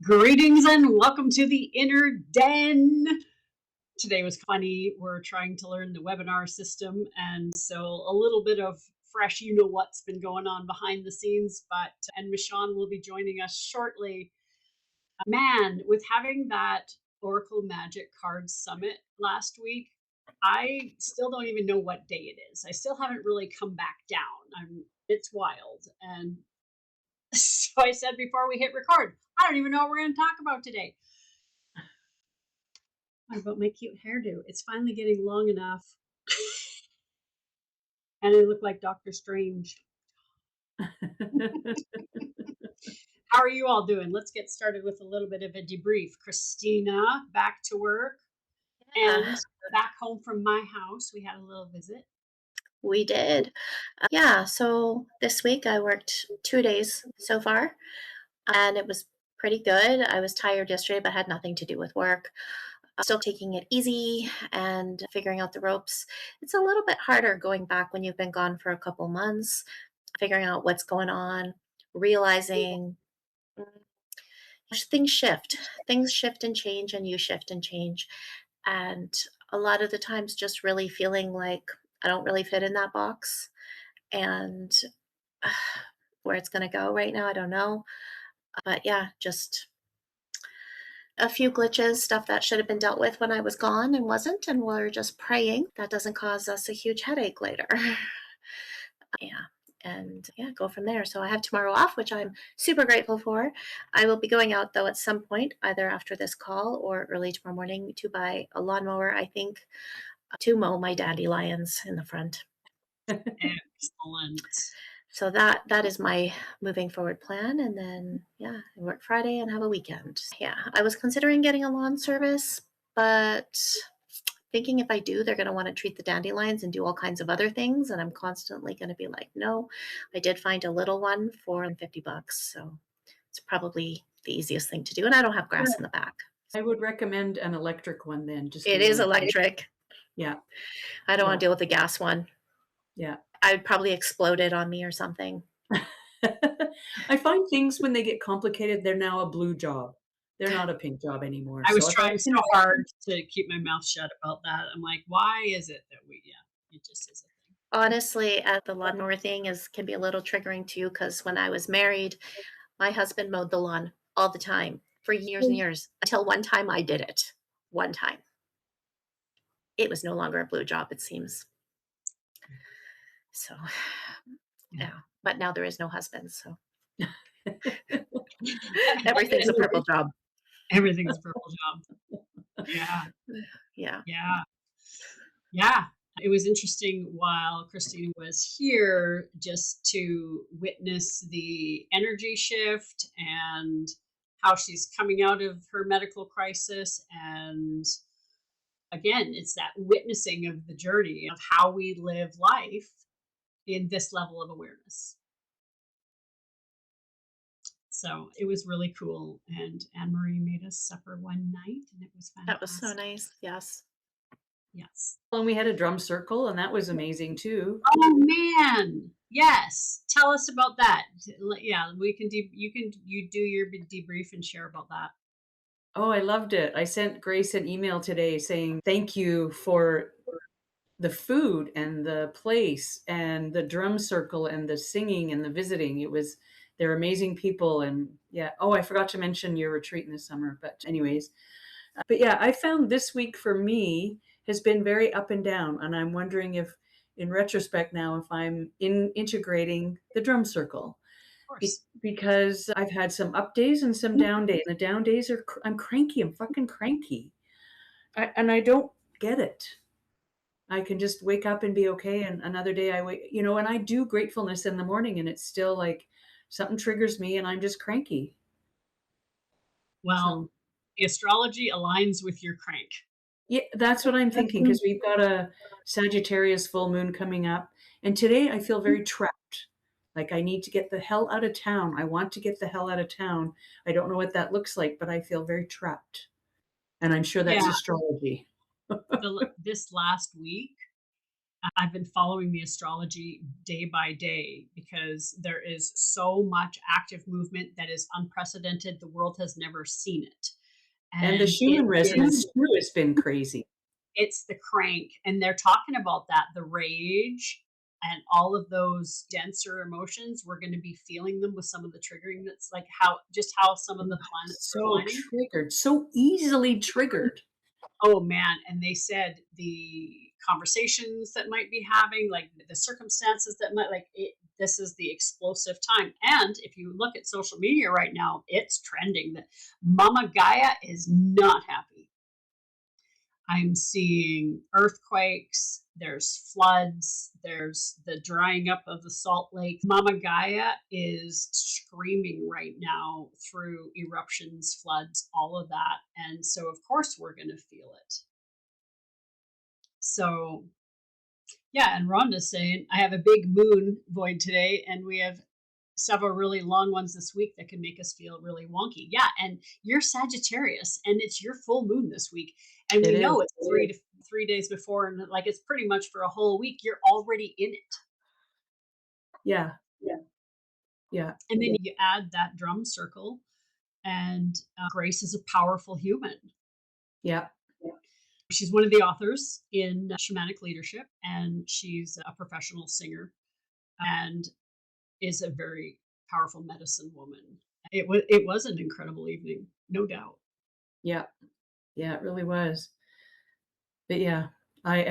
Greetings and welcome to the Inner Den. Today was funny. We're trying to learn the webinar system, and so a little bit of fresh, what's been going on behind the scenes. And Michonne will be joining us shortly. Man, with having that Oracle Magic Cards Summit last week, I still don't even know what day it is. I still haven't really come back down. It's wild, and so I said before we hit record, I don't even know what we're going to talk about today. What about my cute hairdo? It's finally getting long enough. And I look like Doctor Strange. How are you all doing? Let's get started with a little bit of a debrief. Christina, back to work and back home from my house. We had a little visit. We did. So this week I worked 2 days so far, and it was pretty good. I was tired yesterday, but had nothing to do with work. Still taking it easy and figuring out the ropes. It's a little bit harder going back when you've been gone for a couple months, figuring out what's going on, realizing mm, things shift and change, and you shift and change. And a lot of the times, just really feeling like I don't really fit in that box. And where it's going to go right now, I don't know. But yeah, just a few glitches, stuff that should have been dealt with when I was gone and wasn't. And we're just praying that doesn't cause us a huge headache later. Yeah. And yeah, go from there. So I have tomorrow off, which I'm super grateful for. I will be going out though at some point, either after this call or early tomorrow morning, to buy a lawnmower, I think, to mow my dandelions in the front. Excellent. So that is my moving forward plan. And then I work Friday and have a weekend. Yeah, I was considering getting a lawn service, but thinking if I do, they're going to want to treat the dandelions and do all kinds of other things, and I'm constantly going to be like, no. I did find a little one for $50, so it's probably the easiest thing to do, and I don't have grass in the back. I would recommend an electric one then. It is electric. Yeah. I don't want to deal with the gas one. Yeah. I would probably explode it on me or something. I find things when they get complicated, they're now a blue job. They're not a pink job anymore. I was trying so hard to keep my mouth shut about that. I'm like, why is it that it just is a thing. Honestly, the lawnmower thing can be a little triggering too, because when I was married, my husband mowed the lawn all the time for years and years, until one time I did it. One time. It was no longer a blue job, it seems. So, yeah. But now there is no husband, so everything's a purple job. Everything's a purple job. Yeah. Yeah. Yeah. Yeah. It was interesting while Christina was here just to witness the energy shift and how she's coming out of her medical crisis. And again, it's that witnessing of the journey of how we live life in this level of awareness. So it was really cool. And Anne-Marie made us supper one night, and it was fantastic. That was so nice. Yes. Yes. And we had a drum circle, and that was amazing too. Oh man. Yes. Tell us about that. Yeah, you do your debrief and share about that. Oh, I loved it. I sent Grace an email today saying thank you for the food and the place and the drum circle and the singing and the visiting. They're amazing people. And yeah. Oh, I forgot to mention your retreat in the summer, but anyways. But yeah, I found this week for me has been very up and down. And I'm wondering if, in retrospect now, if I'm integrating the drum circle. Because I've had some up days and some down days. The down days I'm cranky. I'm fucking cranky. And I don't get it. I can just wake up and be okay. And another day I wake, and I do gratefulness in the morning, and it's still like something triggers me and I'm just cranky. Well, the astrology aligns with your crank. Yeah, that's what I'm thinking, because we've got a Sagittarius full moon coming up. And today I feel very trapped. Like I need to get the hell out of town. I want to get the hell out of town. I don't know what that looks like, but I feel very trapped. And I'm sure that's astrology. This last week I've been following the astrology day by day because there is so much active movement that is unprecedented. The world has never seen it. And the And it Schumann resonance is too has been crazy. it's the crank. And they're talking about that, the rage and all of those denser emotions. We're going to be feeling them with some of the triggering that's like how some of the planets are So aligning. triggered, so easily triggered. Oh man, and they said the conversations that might be having, like the circumstances that might like it, this is the explosive time. And if you look at social media right now, it's trending that Mama Gaia is not happy. I'm seeing earthquakes, there's floods, there's the drying up of the Salt Lake. Mama Gaia is screaming right now through eruptions, floods, all of that. And so, of course, we're going to feel it. So, yeah, and Rhonda's saying, I have a big moon void today, and we have several really long ones this week that can make us feel really wonky. Yeah, and you're Sagittarius, and it's your full moon this week, and It we is. know it's 3 days before, and like it's pretty much for a whole week. You're already in it, Yeah, yeah, and then you add that drum circle, and Grace is a powerful human. yeah, She's one of the authors in Shamanic Leadership, and she's a professional singer, and is a very powerful medicine woman. It was an incredible evening, no doubt. yeah, yeah, it really was. But yeah, I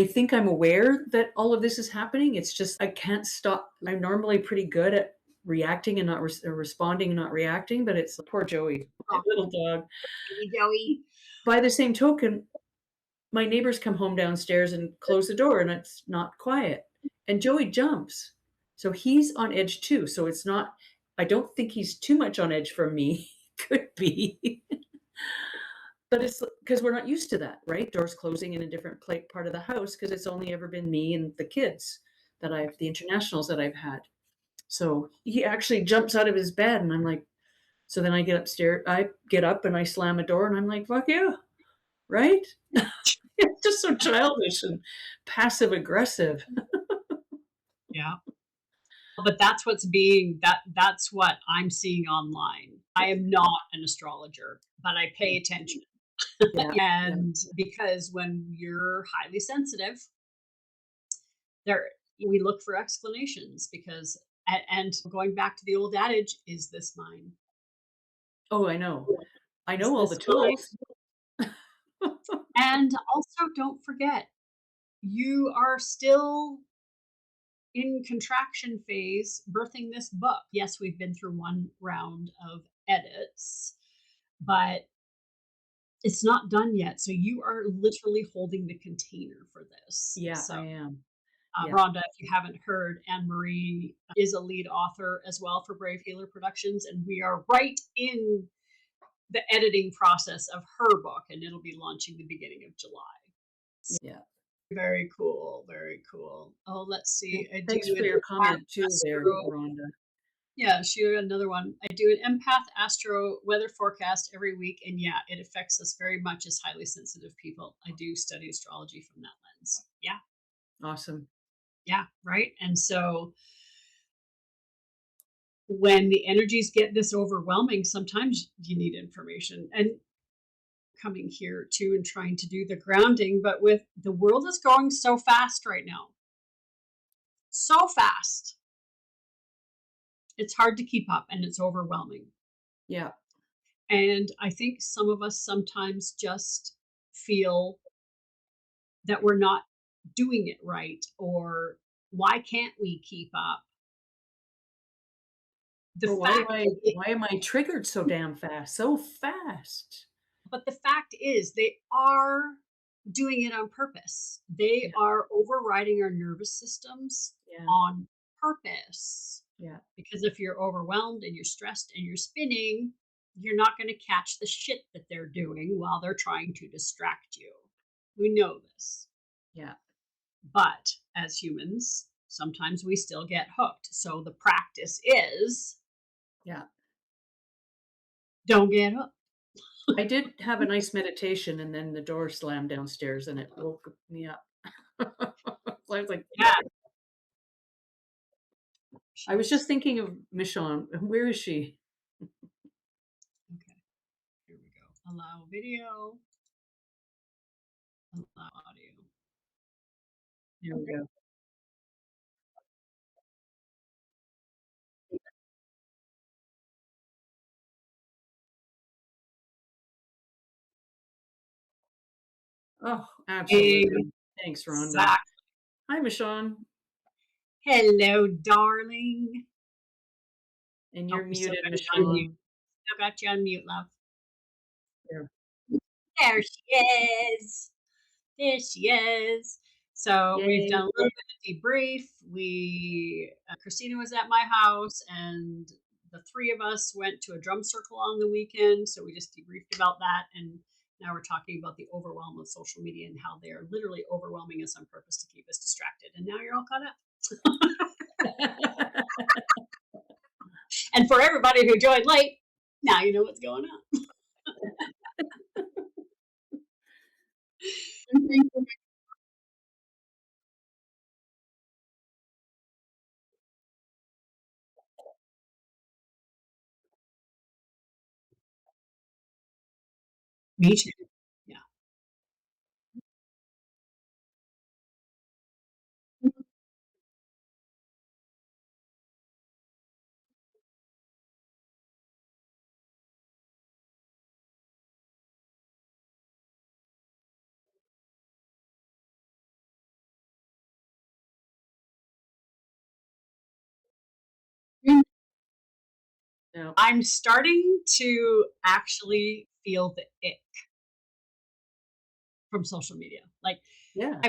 think I'm aware that all of this is happening. It's just I can't stop. I'm normally pretty good at reacting and not responding and not reacting, but it's poor Joey, my little Oh, dog. baby Joey. By the same token, my neighbors come home downstairs and close the door and it's not quiet. And Joey jumps. So he's on edge too. So it's not, I don't think he's too much on edge from me. Could be. But it's because we're not used to that, right? Doors closing in a different part of the house because it's only ever been me and the kids the internationals that I've had. So he actually jumps out of his bed and I'm like, so then I get up and I slam a door and I'm like, fuck yeah, right? It's just so childish and passive aggressive. Yeah. But that's what I'm seeing online. I am not an astrologer, but I pay attention. Yeah, yeah, And because when you're highly sensitive, there we look for explanations because and going back to the old adage, is this mine? oh, I know. I Is know all this the mine? tools. And also don't forget, you are still in contraction phase birthing this book. Yes, we've been through one round of edits, but it's not done yet. So you are literally holding the container for this. Yeah, So, I am. Yeah, Rhonda, if you haven't heard, Anne Marie is a lead author as well for Brave Healer Productions, and we are right in the editing process of her book, and it'll be launching the beginning of July. yeah. Very cool, very cool. Oh, let's see. Well, I do thanks for an your empath comment too there, astro. Rhonda. Yeah, she another one. I do an empath astro weather forecast every week, and yeah, it affects us very much as highly sensitive people. I do study astrology from that lens. Yeah, Awesome. yeah, right. And so when the energies get this overwhelming, sometimes you need information. And coming here too and trying to do the grounding, but with the world is going so fast right now, so fast. It's hard to keep up and it's overwhelming. Yeah. And I think some of us sometimes just feel that we're not doing it right, or why can't we keep up? The Or fact why am I triggered so damn fast? So fast. But the fact is they are doing it on purpose. They Yeah, are overriding our nervous systems yeah, on purpose. yeah, Because if you're overwhelmed and you're stressed and you're spinning, you're not going to catch the shit that they're doing while they're trying to distract you. We know this. yeah, But as humans, sometimes we still get hooked. So the practice is yeah. don't get hooked. I did have a nice meditation and then the door slammed downstairs and it woke me up. So I was like, Yeah. I was She's just thinking of Michonne. Where is she? okay. Here we go. Allow video, allow audio. Here we go. Oh, absolutely. Thanks, Rhonda. Exactly. Hi, Michonne. Hello, darling. And Oh, you're we still muted, got you on mute. Michonne. Still got you on mute, love. There. There she is. There she is. So we've Yay. done a little bit of debrief. Christina was at my house, and the three of us went to a drum circle on the weekend. So we just debriefed about that, and now we're talking about the overwhelm of social media and how they are literally overwhelming us on purpose to keep us distracted. And now you're all caught up. And for everybody who joined late, now you know what's going on. Me too. Yeah. No. I'm starting to actually feel the ick from social media. Like Yeah.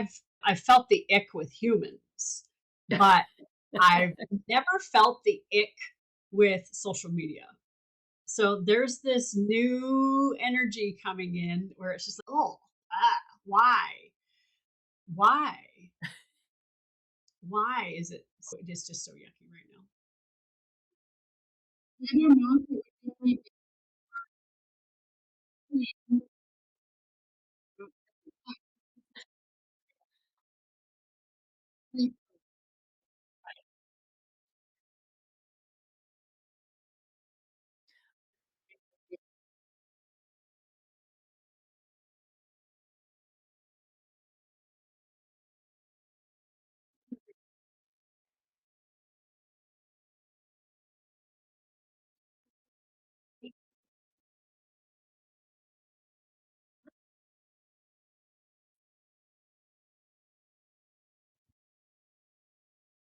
I've felt the ick with humans, but I've never felt the ick with social media. So there's this new energy coming in where it's just like, oh, why? Why? Why is it? It's just so yucky right now.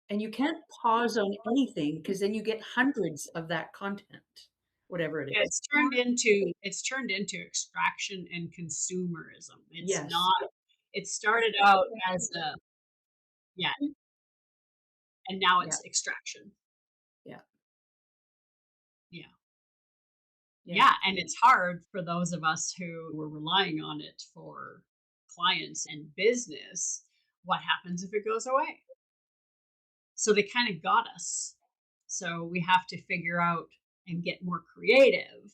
And you can't pause on anything because then you get hundreds of that content, whatever it Yeah, is. it's turned into extraction and consumerism. It's Yes. not. It started out as a yeah, and now Yeah. it's extraction. Yeah. Yeah. Yeah. Yeah, and it's hard for those of us who were relying on it for clients and business. What happens if it goes away? So they kind of got us. So we have to figure out and get more creative.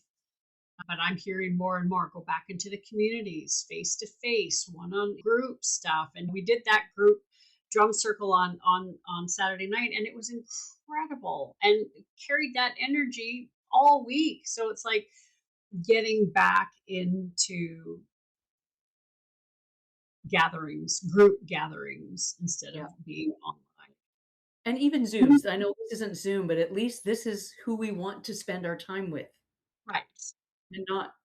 But I'm hearing more and more go back into the communities, face to face, one on group stuff. And we did that group drum circle on Saturday night, and it was incredible and carried that energy all week. So it's like getting back into gatherings, group gatherings instead of Yeah. being online. And even Zooms. I know this isn't Zoom, but at least this is who we want to spend our time with Right. and not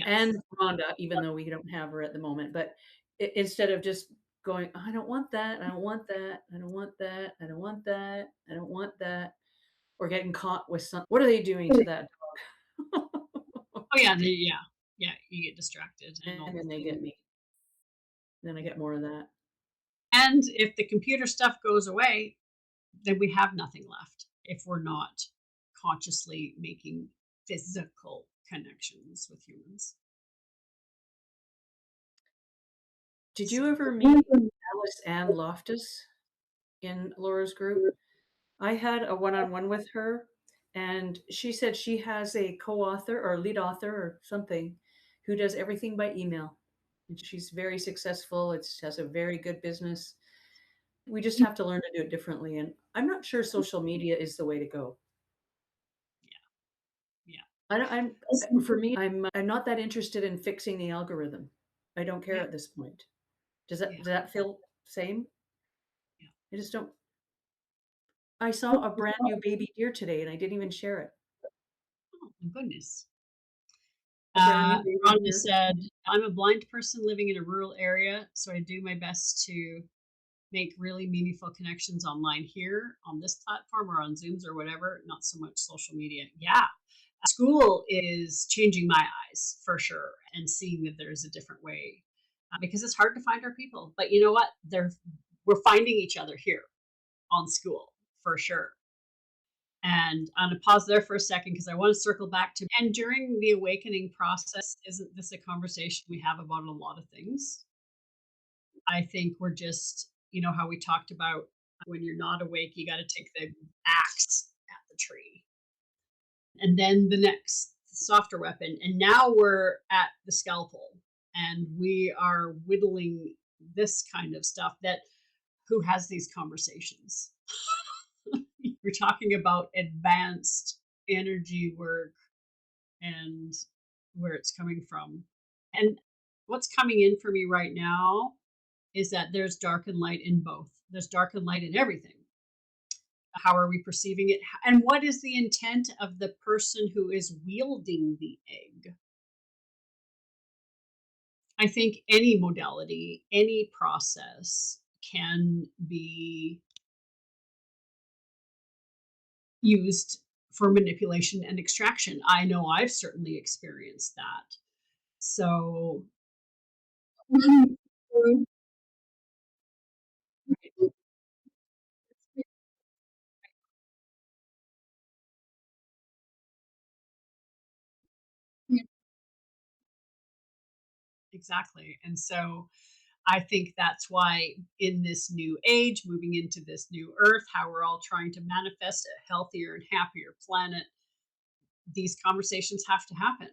and Yes. Rhonda, even though we don't have her at the moment, but instead of just going, I don't want that, I don't want that, I don't want that, I don't want that, I don't want that, or getting caught with some, what are they doing to that dog? Oh yeah, yeah, yeah. You get distracted and all And the then they get things. me. Then I get more of that. And if the computer stuff goes away, then we have nothing left if we're not consciously making physical connections with humans. Did So you ever meet Alice Ann Loftus in Laura's group? I had a one-on-one with her, and she said she has a co-author or lead author or something who does everything by email. and she's very successful. It's has a very good business. We just have to learn to do it differently, and I'm not sure social media is the way to go. Yeah. I don't I'm For me, I'm not that interested in fixing the algorithm. I don't care Yeah. at this point. Yeah. Does that feel same? Yeah. I just don't I saw a brand new baby deer today, and I didn't even share it. Oh my goodness. A brand new baby Rhonda deer. said, I'm a blind person living in a rural area, so I do my best to make really meaningful connections online here on this platform or on Zooms or whatever, not so much social media. Yeah. School is changing my eyes for sure and seeing that there's a different way because it's hard to find our people. But you know what? We're finding each other here on school for sure. And I'm going to pause there for a second because I want to circle back to, and during the awakening process, isn't this a conversation we have about a lot of things? I think we're just, how we talked about when you're not awake, you got to take the axe at the tree. And then the next softer weapon. And now we're at the scalpel and we are whittling this kind of stuff that who has these conversations? We're talking about advanced energy work and where it's coming from. And what's coming in for me right now is that there's dark and light in both. There's dark and light in everything. How are we perceiving it? And what is the intent of the person who is wielding the egg? I think any modality, any process can be used for manipulation and extraction. I know I've certainly experienced that. So, exactly. And so I think that's why in this new age, moving into this new earth, how we're all trying to manifest a healthier and happier planet, these conversations have to happen.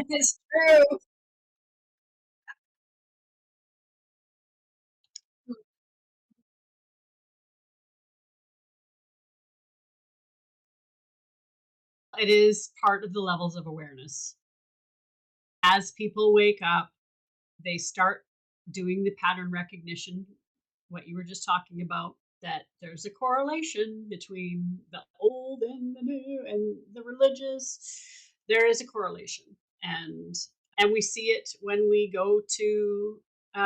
It's true. It is part of the levels of awareness. As people wake up, they start doing the pattern recognition, what you were just talking about, that there's a correlation between the old and the new and the religious. There is a correlation. And and we see it when we go to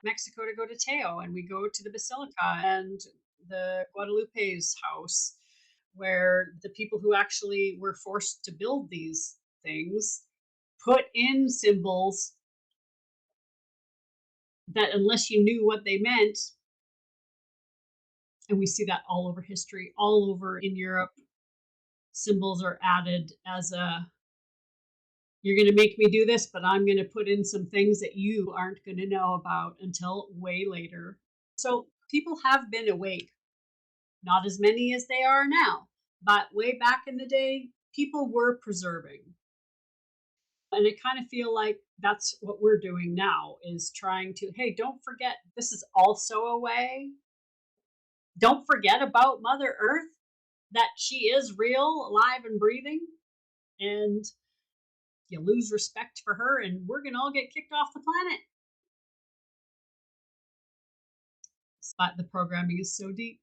Mexico to go to Teo and we go to the Basilica and the Guadalupe's house, where the people who actually were forced to build these things put in symbols that unless you knew what they meant, and we see that all over history, all over in Europe, symbols are added as a you're going to make me do this, but I'm going to put in some things that you aren't going to know about until way later. So people have been awake, not as many as they are now, but way back in the day, people were preserving. And I kind of feel like that's what we're doing now is trying to, hey, don't forget, this is also a way. Don't forget about Mother Earth, that she is real, alive, and breathing. And you lose respect for her, and we're going to all get kicked off the planet. But the programming is so deep.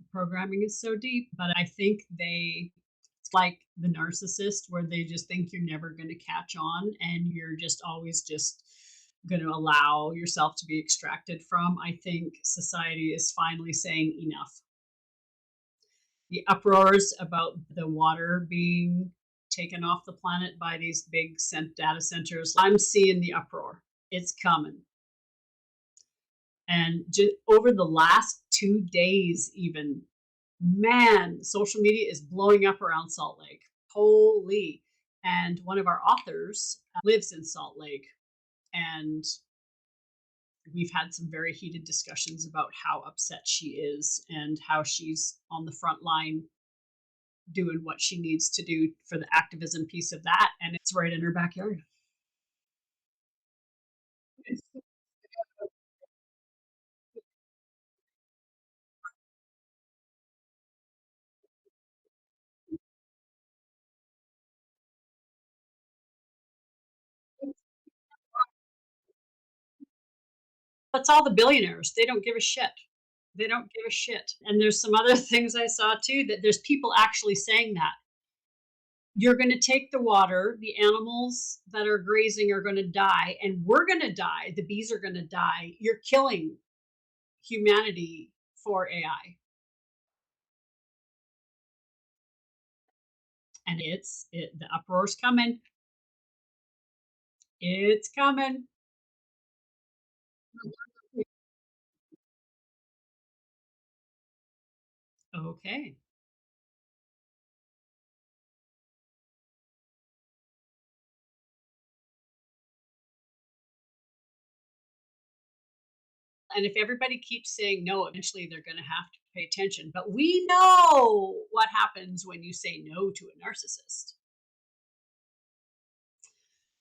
The programming is so deep. But I think it's like the narcissist, where they just think you're never going to catch on and you're just always just going to allow yourself to be extracted from. I think society is finally saying enough. The uproars about the water being taken off the planet by these big data centers, I'm seeing the uproar. It's coming. And just over the last 2 days, even, man, social media is blowing up around Salt Lake. Holy. And one of our authors lives in Salt Lake. And we've had some very heated discussions about how upset she is and how she's on the front line doing what she needs to do for the activism piece of that. And it's right in her backyard. It's all the billionaires. They don't give a shit. They don't give a shit. And there's some other things I saw too, that there's people actually saying that you're going to take the water, the animals that are grazing are going to die, and we're going to die. The bees are going to die. You're killing humanity for AI. And the uproar's coming. It's coming. Okay. And if everybody keeps saying no, eventually they're going to have to pay attention. But we know what happens when you say no to a narcissist.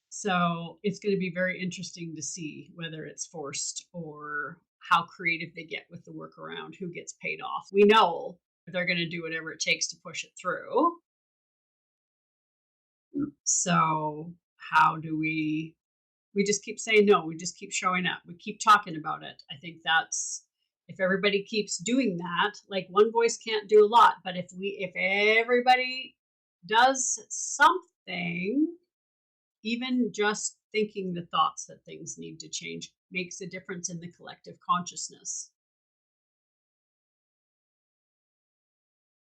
So it's going to be very interesting to see whether it's forced or how creative they get with the workaround, who gets paid off. We know they're going to do whatever it takes to push it through. So how do we just keep saying no, we just keep showing up, we keep talking about it. I think that's, if everybody keeps doing that, like one voice can't do a lot, but if everybody does something, even just thinking the thoughts that things need to change makes a difference in the collective consciousness.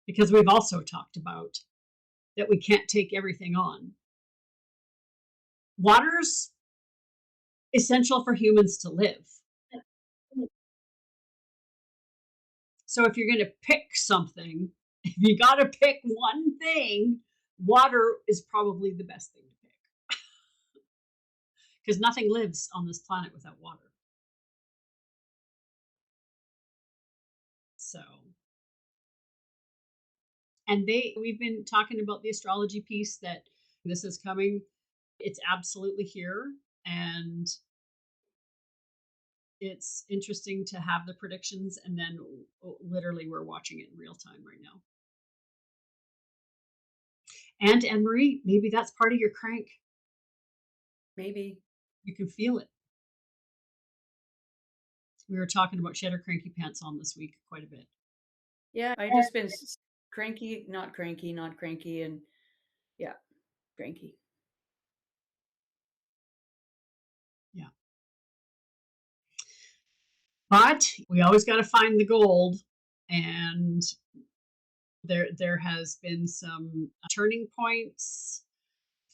Because we've also talked about that we can't take everything on. Water's essential for humans to live. So if you're going to pick something, if you got to pick one thing, water is probably the best thing to pick, because nothing lives on this planet without water. So, and we've been talking about the astrology piece, that this is coming. It's absolutely here. And it's interesting to have the predictions, and then literally we're watching it in real time right now. And Anne Marie, maybe that's part of your crank. Maybe. You can feel it. We were talking about Cheddar Cranky Pants on this week quite a bit. Yeah, I just been cranky, not cranky, not cranky, and yeah, cranky. Yeah. But we always got to find the gold. And there has been some turning points.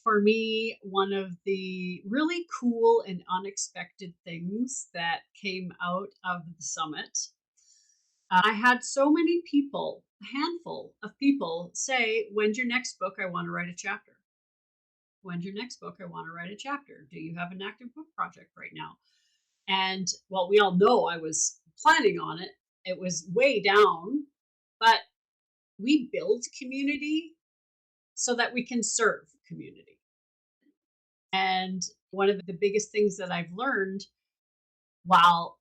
For me, one of the really cool and unexpected things that came out of the summit, I had so many people, a handful of people, say, when's your next book? I want to write a chapter. When's your next book? I want to write a chapter. Do you have an active book project right now? And well, we all know I was planning on it. It was way down, but we build community so that we can serve community. And one of the biggest things that I've learned while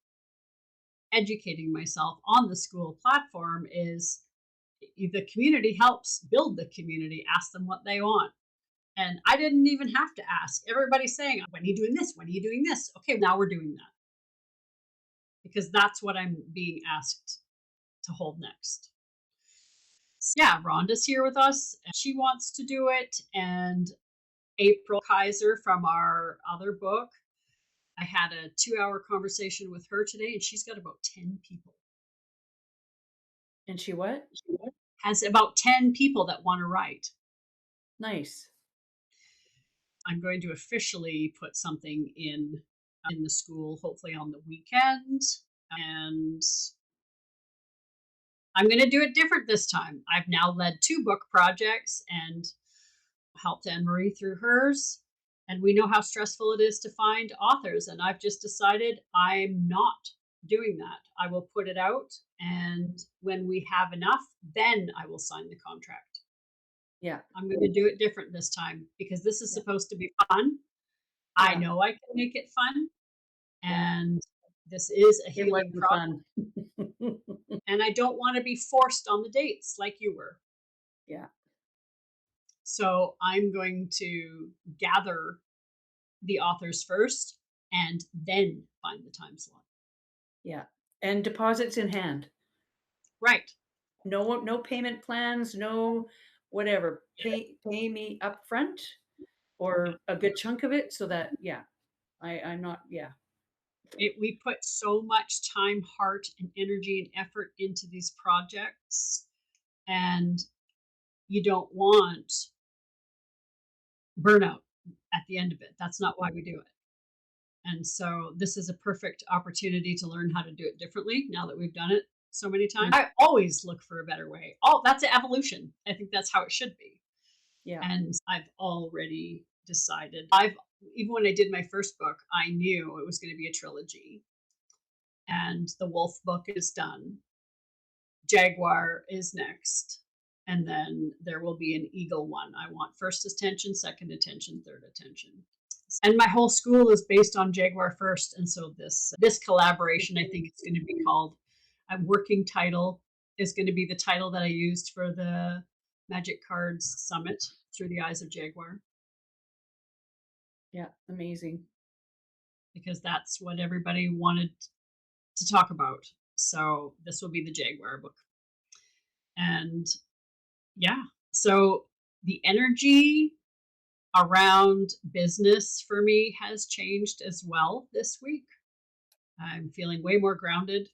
educating myself on the school platform is the community helps build the community. Ask them what they want. And I didn't even have to ask. Everybody's saying, when are you doing this? When are you doing this? Okay, now we're doing that. Because that's what I'm being asked to hold next. Yeah, Rhonda's here with us. And she wants to do it. And April Kaiser from our other book. I had a 2-hour conversation with her today, and she's got about 10 people. And she what? Has about 10 people that want to write. Nice. I'm going to officially put something in the school, hopefully on the weekend. And I'm going to do it different this time. I've now led 2 book projects and helped Anne Marie through hers. And we know how stressful it is to find authors. And I've just decided I'm not doing that. I will put it out. And when we have enough, then I will sign the contract. Yeah. I'm going to do it different this time because this is Yeah. supposed to be fun. I Yeah. know I can make it fun. Yeah. And this is a It healing wasn't process. fun. And I don't want to be forced on the dates like you were. Yeah. So I'm going to gather the authors first and then find the time slot. Yeah. And deposits in hand. Right. No payment plans, no whatever. Pay me up front or a good chunk of it so that yeah. I'm not yeah. We put so much time, heart, and energy and effort into these projects, and you don't want burnout at the end of it. That's not why we do it. And so this is a perfect opportunity to learn how to do it differently now that we've done it so many times. I always look for a better way. Oh, that's evolution. I think that's how it should be. Yeah. And I've already decided. I've even when I did my first book, I knew it was going to be a trilogy. And the Wolf book is done. Jaguar is next. And then there will be an eagle one. I want first attention, second attention, third attention. And my whole school is based on Jaguar first. And so this collaboration, I think it's going to be called a working title is going to be the title that I used for the Magic Cards Summit through the Eyes of Jaguar, Yeah. Amazing. because that's what everybody wanted to talk about. So this will be the Jaguar book. And yeah, so the energy around business for me has changed as well this week. I'm feeling way more grounded.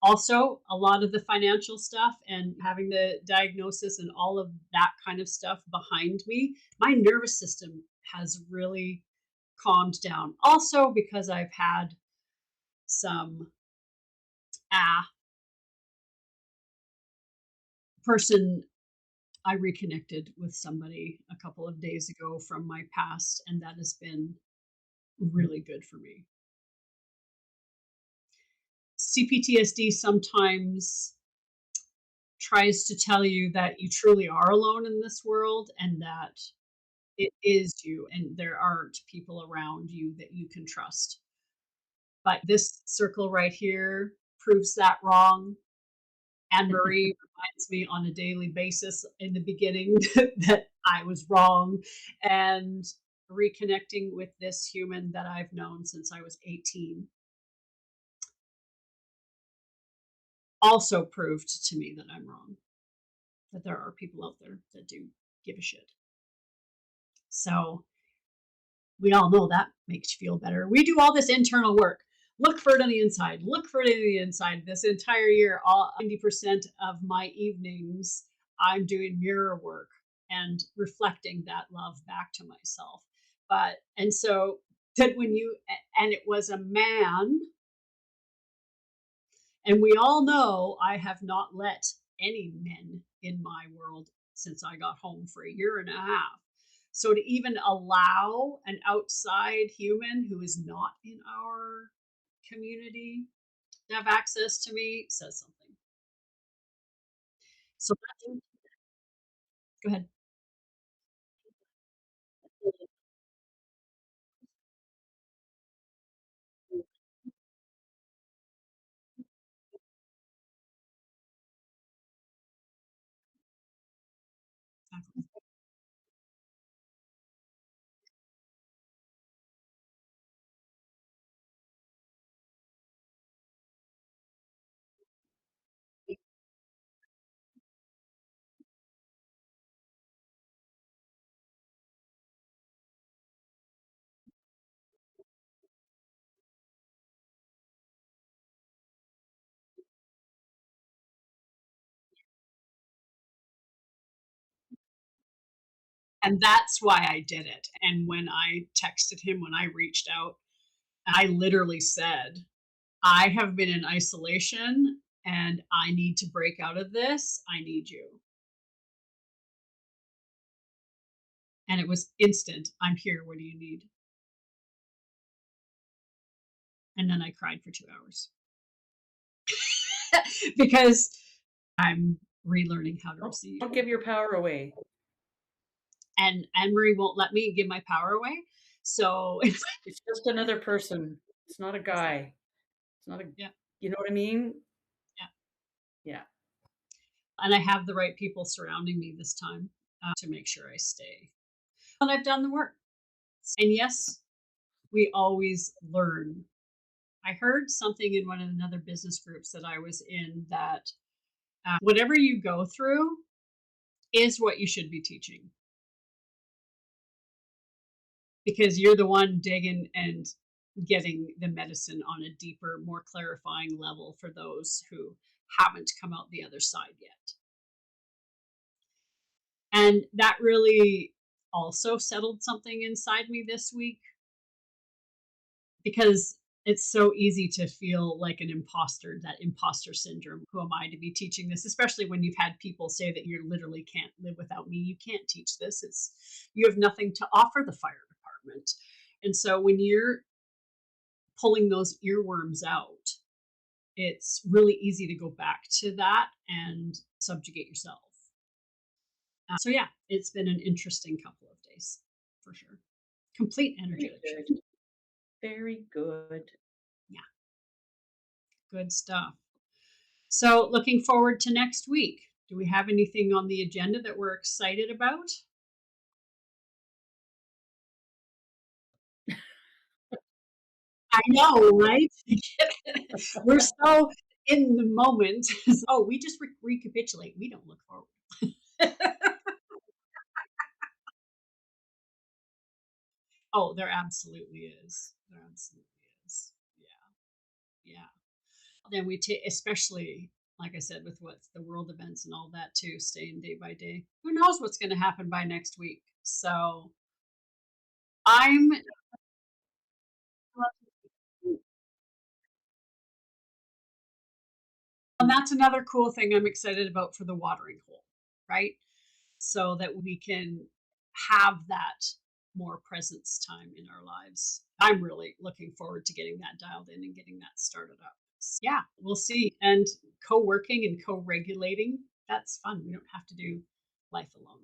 Also, a lot of the financial stuff and having the diagnosis and all of that kind of stuff behind me, my nervous system has really calmed down. Also, because I've had some person I reconnected with somebody a couple of days ago from my past, and that has been really good for me. CPTSD sometimes tries to tell you that you truly are alone in this world and that it is you and there aren't people around you that you can trust. But this circle right here proves that wrong. Anne Marie reminds me on a daily basis in the beginning that I was wrong, and reconnecting with this human that I've known since I was 18 also proved to me that I'm wrong, that there are people out there that do give a shit. So we all know that makes you feel better. We do all this internal work. Look for it on the inside. Look for it on the inside. This entire year, all 90% of my evenings, I'm doing mirror work and reflecting that love back to myself. And so that and it was a man, and we all know I have not let any men in my world since I got home for a year and a half. So to even allow an outside human who is not in our community to have access to me says something. So go ahead. And that's why I did it. And when I texted him, when I reached out, I literally said, I have been in isolation and I need to break out of this. I need you. And it was instant. I'm here. What do you need? And then I cried for 2 hours because I'm relearning how to receive. Don't give your power away. And Anne Marie won't let me give my power away. So it's It's just another person. It's not a guy. It's not a, yeah, you know what I mean? yeah. Yeah. And I have the right people surrounding me this time to make sure I stay. And I've done the work. And yes, we always learn. I heard something in one of another business groups that I was in that whatever you go through is what you should be teaching because you're the one digging and getting the medicine on a deeper, more clarifying level for those who haven't come out the other side yet. And that really also settled something inside me this week because it's so easy to feel like an imposter, that imposter syndrome. Who am I to be teaching this? Especially when you've had people say that you literally can't live without me. You can't teach this. You have nothing to offer the fire department. And so when you're pulling those earworms out, it's really easy to go back to that and subjugate yourself. So yeah, it's been an interesting couple of days for sure. Complete Very energetic shift. good. Very good. Yeah, good stuff. So looking forward to next week. Do we have anything on the agenda that we're excited about? I know, right? We're so in the moment. Oh, we just recapitulate. We don't look forward. Oh, there absolutely is. There absolutely is. Yeah. Yeah. Then we take, especially like I said, with what's the world events and all that too, staying day by day. Who knows what's going to happen by next week? So I'm, and that's another cool thing I'm excited about for the watering hole, right? So that we can have that more presence time in our lives. I'm really looking forward to getting that dialed in and getting that started up. Yeah, we'll see. And co-working and co-regulating, that's fun. We don't have to do life alone.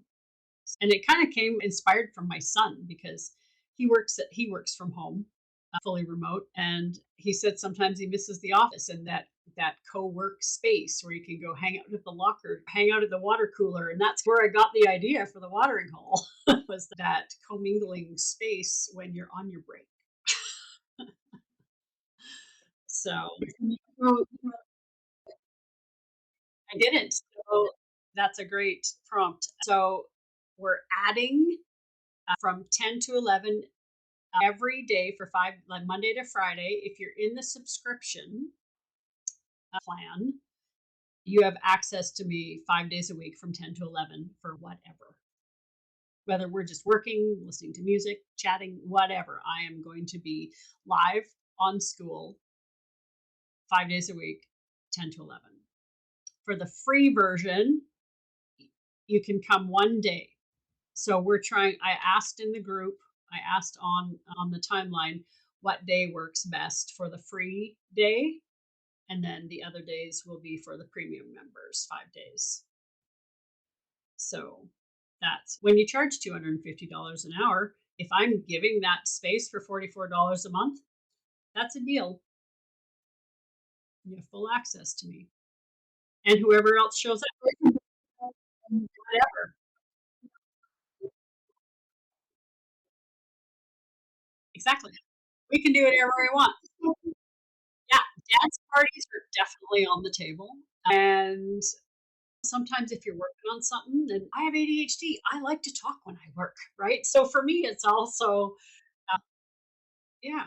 And it kind of came inspired from my son because he works from home, fully remote, and he said sometimes he misses the office and that co-work space where you can go hang out at the locker, hang out at the water cooler, and that's where I got the idea for the watering hole was that commingling space when you're on your break. So I didn't. So that's a great prompt. So we're adding from 10 to 11 every day for five, like Monday to Friday. If you're in the subscription plan, you have access to me 5 days a week from 10 to 11 for whatever. Whether we're just working, listening to music, chatting, whatever, I am going to be live on school 5 days a week, 10 to 11. For the free version, you can come one day. So we're trying, I asked in the group, I asked on the timeline what day works best for the free day, and then the other days will be for the premium members, 5 days. So that's when you charge $250 an hour. If I'm giving that space for $44 a month, that's a deal. You have full access to me and whoever else shows up, whatever. Exactly. We can do whatever we want. Yeah, dance parties are definitely on the table. And sometimes if you're working on something, and I have ADHD, I like to talk when I work, right? So for me, it's also, uh, yeah,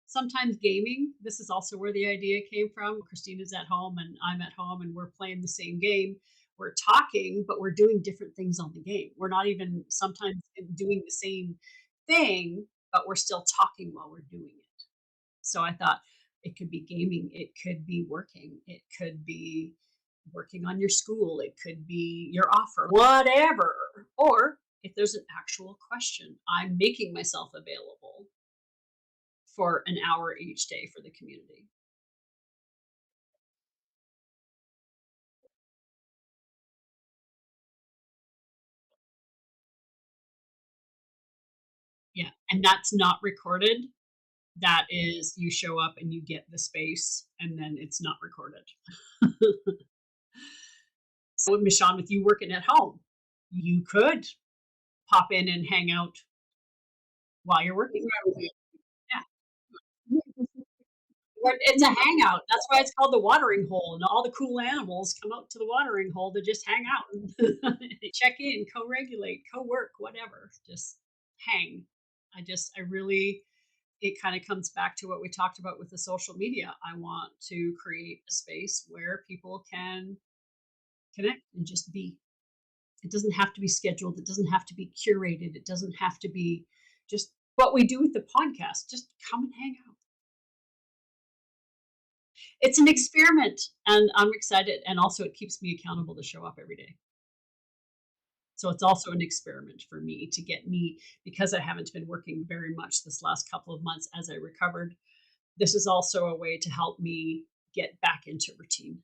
sometimes gaming. This is also where the idea came from. Christina's at home and I'm at home and we're playing the same game. we're talking, but we're doing different things on the game. We're not even sometimes doing the same thing, but we're still talking while we're doing it. So I thought it could be gaming, it could be working, it could be working on your school, it could be your offer, whatever. Or if there's an actual question, I'm making myself available for an hour each day for the community. Yeah. And that's not recorded. That is, you show up and you get the space and then it's not recorded. So, Michonne, with you working at home, you could pop in and hang out while you're working. Yeah. It's a hangout. That's why it's called the watering hole, and all the cool animals come out to the watering hole to just hang out and check in, co-regulate, co-work, whatever. Just hang. I really, it kind of comes back to what we talked about with the social media. I want to create a space where people can connect and just be. It doesn't have to be scheduled. It doesn't have to be curated. It doesn't have to be just what we do with the podcast. Just come and hang out. It's an experiment and I'm excited. And also, it keeps me accountable to show up every day. So it's also an experiment for me to get me, because I haven't been working very much this last couple of months as I recovered. This is also a way to help me get back into routine.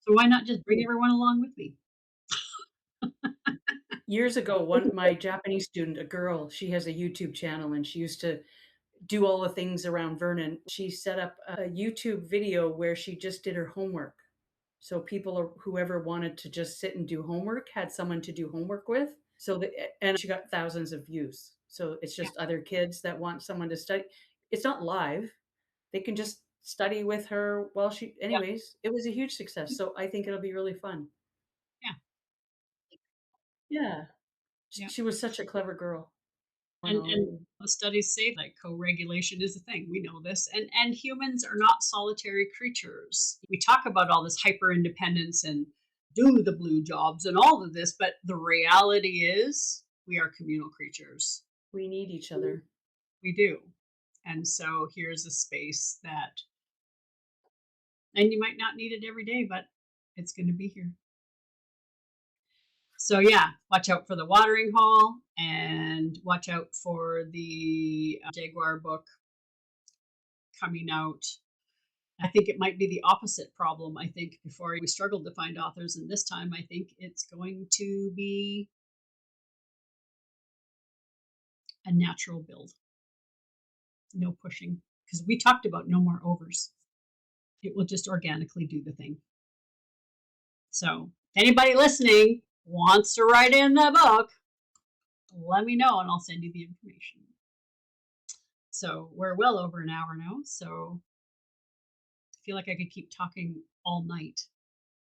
So why not just bring everyone along with me? Years ago, one my Japanese student, a girl, she has a YouTube channel and she used to do all the things around Vernon. She set up a YouTube video where she just did her homework. So people or whoever wanted to just sit and do homework had someone to do homework with. And she got thousands of views. So it's Yeah, just other kids that want someone to study. It's not live. They can just study with her while she yeah, anyways, it was a huge success. So I think it'll be really fun. yeah, Yeah. yeah. She was such a clever girl. And And all. the studies say like co-regulation is a thing. We know this. And humans are not solitary creatures. We talk about all this hyper independence and do the blue jobs and all of this, but the reality is we are communal creatures. We need each other. We do. And so here's a space that, and you might not need it every day, but it's going to be here. So yeah, watch out for the watering hole and watch out for the Jaguar book coming out. I think it might be the opposite problem. I think before we struggled to find authors, and this time I think it's going to be a natural build, no pushing. Because we talked about no more overs. It will just organically do the thing. So, if anybody listening wants to write in the book, let me know and I'll send you the information. So, we're well over an hour now. So, I feel like I could keep talking all night.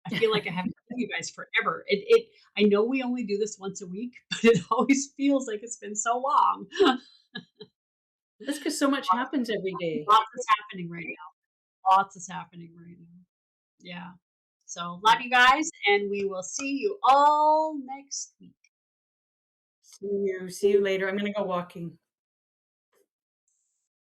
I feel like I haven't seen you guys forever. I know we only do this once a week, but it always feels like it's been so long. That's because so much happens every day. Lots is happening right now. Lots is happening right now. Yeah. So love Yeah. you guys, and we will see you all next week. See you later. I'm gonna go walking.